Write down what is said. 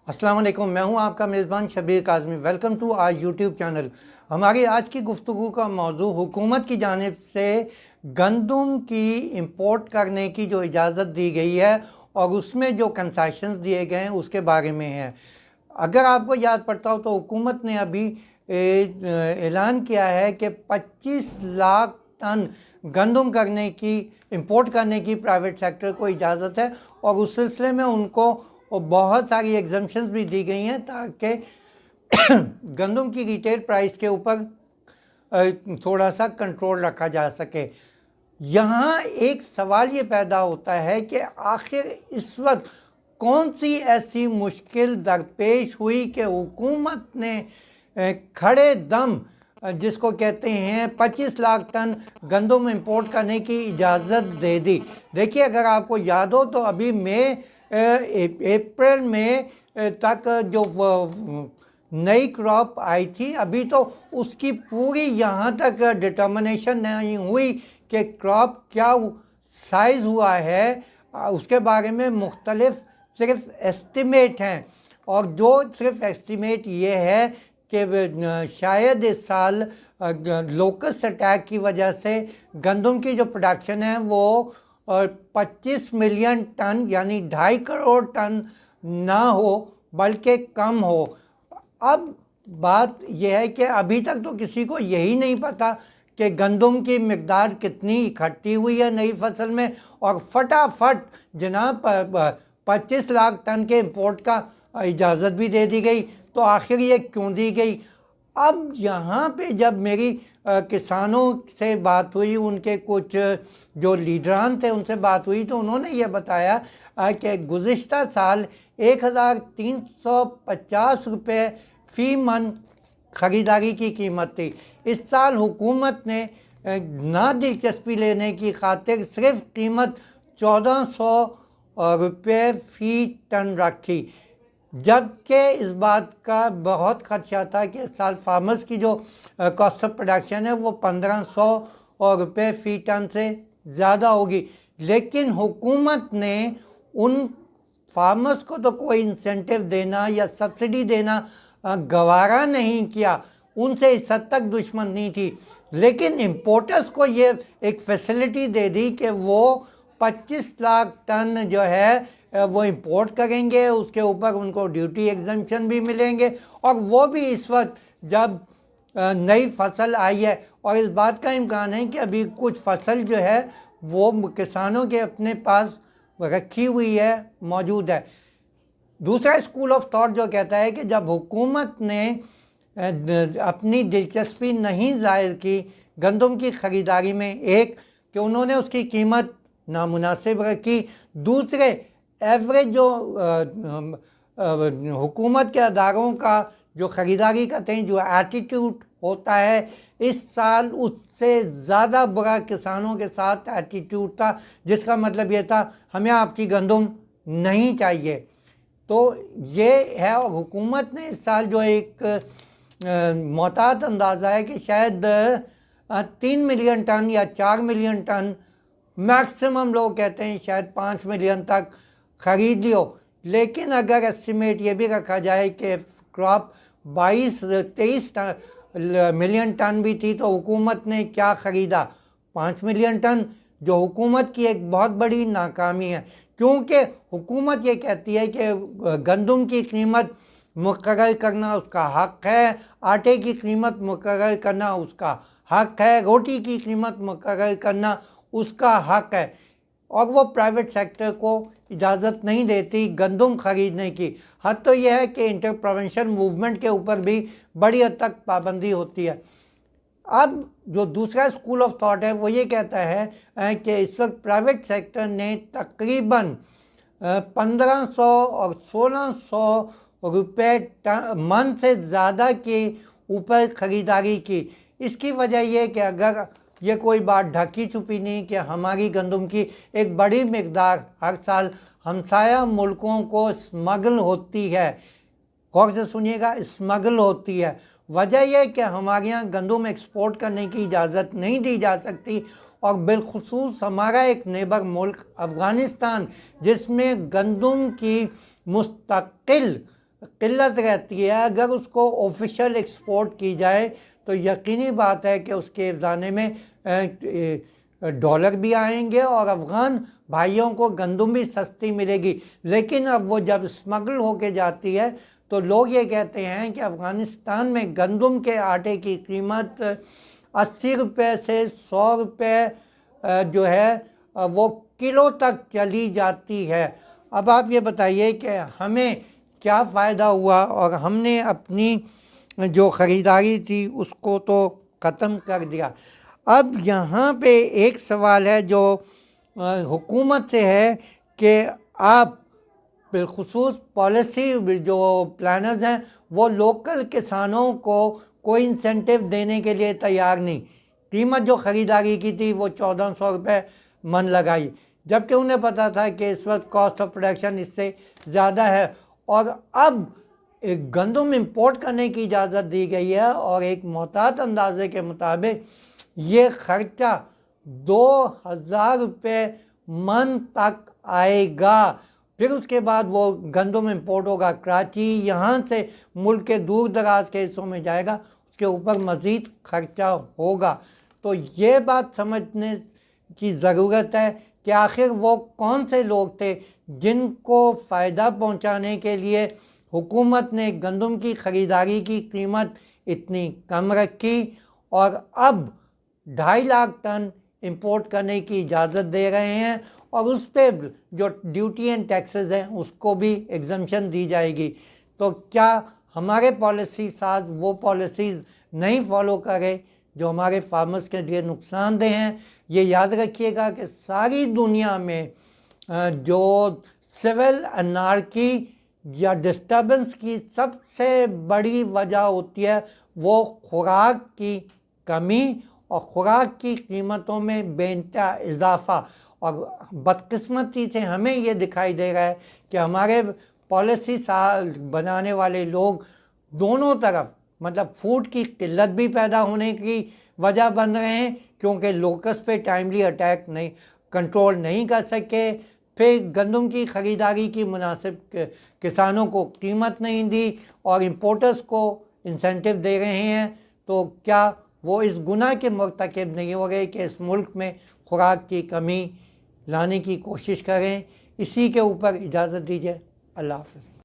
अस्सलाम वालेकुम, मैं हूं आपका मेज़बान Shabbir Kazmi. Welcome to our YouTube channel. हमारी आज की गुफ्तगू का मौजू हुकूमत की जानिब से गंदम की इंपोर्ट करने की जो इजाज़त दी गई है और उसमें जो कंसेशंस दिए गए हैं उसके बारे में है। अगर आपको याद पड़ता हो तो हुकूमत ने अभी ऐलान किया है कि 25 लाख टन गंदम करने की इंपोर्ट करने की प्राइवेट सेक्टर को इजाज़त है और उस सिलसिले में उनको बहुत सारी एग्जम्पशंस भी दी गई हैं ताकि गंदम की रिटेल प्राइस के ऊपर थोड़ा सा कंट्रोल रखा जा सके। यहाँ एक सवाल ये पैदा होता है कि आखिर इस वक्त कौन सी ऐसी मुश्किल दरपेश हुई कि हुकूमत ने खड़े दम जिसको कहते हैं 25 लाख टन गंदम इंपोर्ट करने की इजाज़त दे दी। देखिए, अगर आपको याद हो तो अभी अप्रैल में तक जो नई क्रॉप आई थी, अभी तो उसकी पूरी यहाँ तक डिटर्मिनेशन नहीं हुई कि क्रॉप क्या साइज़ हुआ है। उसके बारे में मुख्तलिफ सिर्फ एस्टिमेट हैं और जो सिर्फ एस्टिमेट ये है कि शायद इस साल लोकस्ट अटैक की वजह से गंदम की जो प्रोडक्शन है वो 25 मिलियन टन यानी 2.5 करोड़ टन ना हो बल्कि कम हो। अब बात यह है कि अभी तक तो किसी को यही नहीं पता कि गंदम की मिकदार कितनी इकट्ठी हुई है नई फसल में, और फटाफट जनाब 25 लाख टन के इंपोर्ट का इजाज़त भी दे दी गई। तो आखिर ये क्यों दी गई? अब यहाँ पे जब मेरी किसानों से बात हुई, उनके कुछ जो लीडरान थे उनसे बात हुई, तो उन्होंने ये बताया कि गुज़िश्ता साल 1350 रुपये फ़ी मन ख़रीदारी की कीमत थी। इस साल हुकूमत ने ना दिलचस्पी लेने की खातिर सिर्फ कीमत 1400 रुपये फ़ी टन रखी, जबकि इस बात का बहुत खदशा था कि इस साल फार्मर्स की जो कॉस्ट ऑफ प्रोडक्शन है वो 1500 रुपये फ़ी टन से ज़्यादा होगी। लेकिन हुकूमत ने उन फार्मर्स को तो कोई इंसेंटिव देना या सब्सिडी देना गवारा नहीं किया, उनसे इस हद तक दुश्मन नहीं थी, लेकिन इम्पोर्टर्स को ये एक फैसिलिटी दे दी कि वो 25 लाख टन जो है वो इंपोर्ट करेंगे, उसके ऊपर उनको ड्यूटी एग्जम्पशन भी मिलेंगे। और वो भी इस वक्त जब नई फसल आई है, और इस बात का इम्कान है कि अभी कुछ फसल जो है वो किसानों के अपने पास रखी हुई है, मौजूद है। दूसरा स्कूल ऑफ थॉट जो कहता है कि जब हुकूमत ने अपनी दिलचस्पी नहीं जाहिर की गंदम की ख़रीदारी में, एक कि उन्होंने उसकी कीमत नामुनासिब रखी, दूसरे एवरेज जो हुकूमत के अदारों का जो ख़रीदारी करते हैं, जो एटीट्यूड होता है, इस साल उससे ज़्यादा बुरा किसानों के साथ एटीट्यूड था, जिसका मतलब ये था हमें आपकी गंदम नहीं चाहिए। तो ये है, और हुकूमत ने इस साल जो एक मोहतात अंदाज़ा है कि शायद 3 मिलियन टन या 4 मिलियन टन, मैक्सिमम लोग कहते हैं शायद 5 मिलियन तक ख़रीद लियो। लेकिन अगर एस्टिमेट ये भी रखा जाए कि क्रॉप 22-23 मिलियन टन भी थी तो हुकूमत ने क्या ख़रीदा? 5 मिलियन टन, जो हुकूमत की एक बहुत बड़ी नाकामी है, क्योंकि हुकूमत ये कहती है कि गंदम की कीमत मुकर्रर करना उसका हक़ है, आटे की कीमत मुकर्रर करना उसका हक़ है, रोटी की कीमत मुकर्रर करना उसका हक़ है, और वो प्राइवेट सेक्टर को इजाज़त नहीं देती गंदम ख़रीदने की। हद तो यह है कि इंटर प्रोविंशियल मूवमेंट के ऊपर भी बड़ी हद तक पाबंदी होती है। अब जो दूसरा स्कूल ऑफ थॉट है वो ये कहता है कि इस वक्त प्राइवेट सेक्टर ने तकरीबन 1500 और 1600 रुपये मन से ज़्यादा के ऊपर ख़रीदारी की। इसकी वजह ये कि अगर ये कोई बात ढकी छुपी नहीं कि हमारी गंदम की एक बड़ी मकदार हर साल हमसाया मुल्कों को स्मगल होती है। गौर से सुनिएगा, स्मगल होती है। वजह यह कि हमारे यहाँ गंदम एक्सपोर्ट करने की इजाज़त नहीं दी जा सकती, और बिलखुसूस हमारा एक नेबर मुल्क अफ़गानिस्तान, जिसमें गंदम की मुस्तकिल किल्लत रहती है, अगर उसको ऑफिशियल एक्सपोर्ट की जाए तो यकीनी बात है कि उसके ख़जाने में डॉलर भी आएंगे और अफ़गान भाइयों को गंदम भी सस्ती मिलेगी। लेकिन अब वो जब स्मगल होके जाती है तो लोग ये कहते हैं कि अफ़गानिस्तान में गंदम के आटे की कीमत 80 रुपये से 100 रुपये जो है वो किलो तक चली जाती है। अब आप ये बताइए कि हमें क्या फ़ायदा हुआ, और हमने अपनी जो ख़रीदारी थी उसको तो ख़त्म कर दिया। अब यहाँ पे एक सवाल है जो हुकूमत से है कि आप बिलखुसूस पॉलिसी जो प्लानर्स हैं वो लोकल किसानों को कोई इंसेंटिव देने के लिए तैयार नहीं। कीमत जो ख़रीदारी की थी वो 1400 रुपये मन लगाई, जबकि उन्हें पता था कि इस वक्त कॉस्ट ऑफ प्रोडक्शन इससे ज़्यादा है। और अब एक गंदम इंपोर्ट करने की इजाज़त दी गई है और एक मोहतात अंदाजे के मुताबिक ये ख़र्चा 2000 रुपये मन तक आएगा। फिर उसके बाद वो गंदम इंपोर्ट होगा कराची, यहाँ से मुल्क के दूर दराज के हिस्सों में जाएगा, उसके ऊपर मज़ीद खर्चा होगा। तो ये बात समझने की ज़रूरत है कि आखिर वो कौन से लोग थे जिनको फ़ायदा पहुँचाने के लिए हुकूमत ने गंदम की ख़रीदारी की कीमत इतनी कम रखी और अब 2.5 लाख टन इंपोर्ट करने की इजाज़त दे रहे हैं, और उस पर जो ड्यूटी एंड टैक्सेस हैं उसको भी एग्जम्पशन दी जाएगी। तो क्या हमारे पॉलिसी साज वो पॉलिसीज़ नहीं फॉलो करें जो हमारे फार्मर्स के लिए नुकसानदेह हैं? ये याद रखिएगा कि सारी दुनिया में जो सिविल अनार्की या डिस्टर्बेंस की सबसे बड़ी वजह होती है वो खुराक की कमी और खुराक की कीमतों में बेइंतहा इजाफा। और बदकिस्मती से हमें ये दिखाई दे रहा है कि हमारे पॉलिसी बनाने वाले लोग दोनों तरफ, मतलब फूड की किल्लत भी पैदा होने की वजह बन रहे हैं क्योंकि लोकस पे टाइमली अटैक नहीं कंट्रोल नहीं कर सके, फिर गंदम की ख़रीदारी की मुनासिब किसानों को कीमत नहीं दी और इंपोर्टर्स को इंसेंटिव दे रहे हैं। तो क्या वो इस गुनाह के मुर्तकिब नहीं हो गए कि इस मुल्क में खुराक की कमी लाने की कोशिश करें? इसी के ऊपर इजाज़त दीजिए। अल्लाह हाफ़िज़।